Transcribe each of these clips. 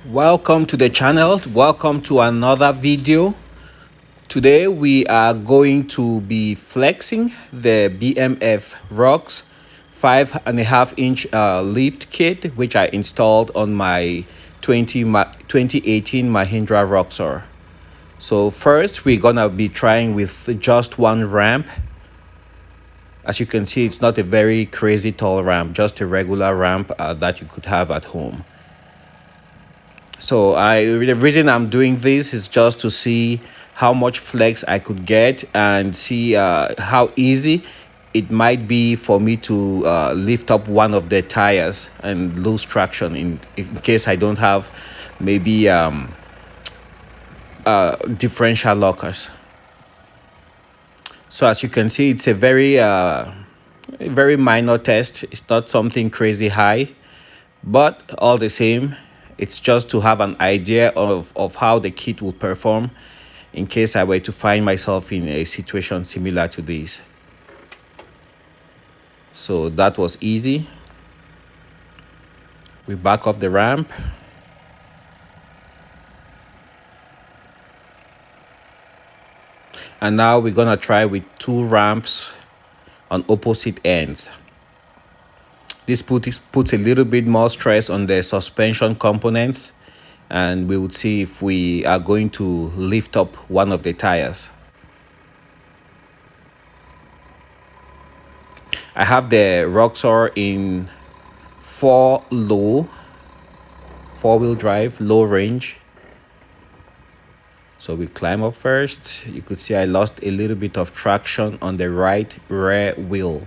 Welcome to the channel. Welcome to another video. Today we are going to be flexing the BMF ROX 5.5 inch lift kit, which I installed on my 2018 Mahindra Roxor. So first we're gonna be trying with just one ramp. As you can see, it's not a very crazy tall ramp, just a regular ramp that you could have at home. So the reason I'm doing this is just to see how much flex I could get and see how easy it might be for me to lift up one of the tires and lose traction in case I don't have maybe differential lockers. So as you can see, it's a very minor test. It's not something crazy high, but all the same, it's just to have an idea of how the kit will perform in case I were to find myself in a situation similar to this. So that was easy. We back off the ramp. And now we're gonna try with two ramps on opposite ends. This puts a little bit more stress on the suspension components, and we would see if we are going to lift up one of the tires. I have the Roxor in 4-wheel drive, low range. So we climb up first. You could see I lost a little bit of traction on the right rear wheel.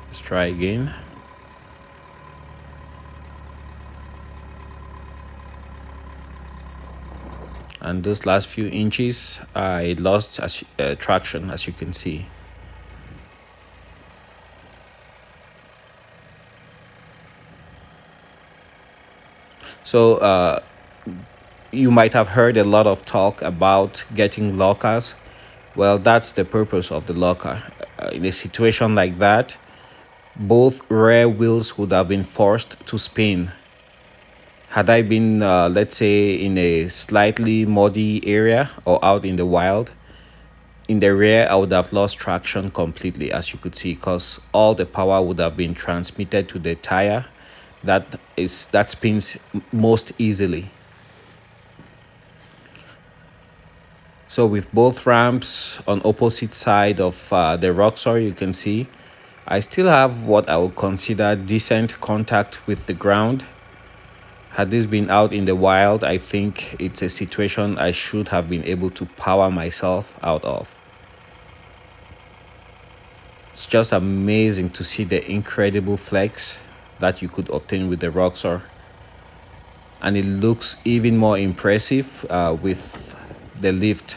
Let's try again. And those last few inches, I lost traction, as you can see. So you might have heard a lot of talk about getting lockers. Well, that's the purpose of the locker. In a situation like that, both rear wheels would have been forced to spin. Had I been, let's say, in a slightly muddy area or out in the wild, in the rear, I would have lost traction completely, as you could see, because all the power would have been transmitted to the tire that spins most easily. So with both ramps on opposite side of the Roxor, you can see I still have what I would consider decent contact with the ground. Had this been out in the wild, I think it's a situation I should have been able to power myself out of. It's just amazing to see the incredible flex that you could obtain with the Roxor. And it looks even more impressive with the lift.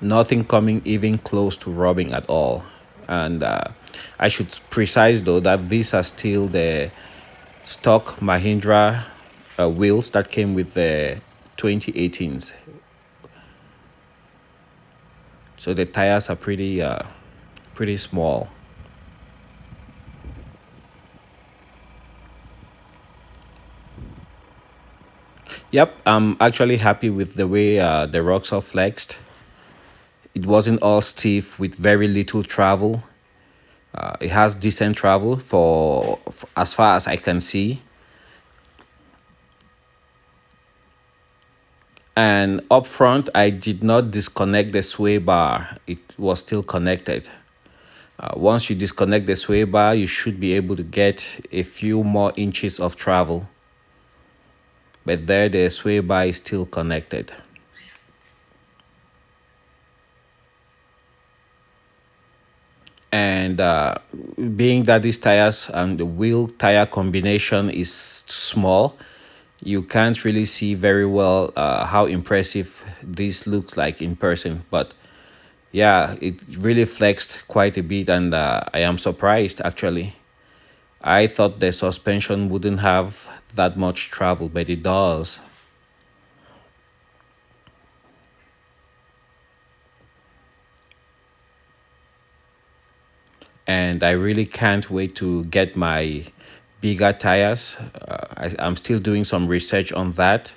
Nothing coming even close to rubbing at all. And I should precise though that these are still the stock Mahindra wheels that came with the 2018s. So the tires are pretty small. Yep, I'm actually happy with the way the rocks are flexed. It wasn't all stiff with very little travel. It has decent travel for as far as I can see. And up front, I did not disconnect the sway bar. It was still connected. Once you disconnect the sway bar, you should be able to get a few more inches of travel. But there, the sway bar is still connected. And being that these tires and the wheel tire combination is small, you can't really see very well how impressive this looks like in person. But yeah, it really flexed quite a bit, and I am surprised actually. I thought the suspension wouldn't have that much travel, but it does. and I really can't wait to get my bigger tires. I'm still doing some research on that,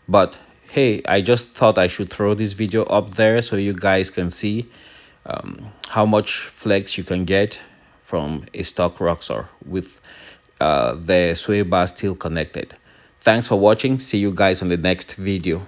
but hey, I just thought I should throw this video up there so you guys can see how much flex you can get from a stock Roxor with the sway bar still connected. Thanks for watching. See you guys on the next video.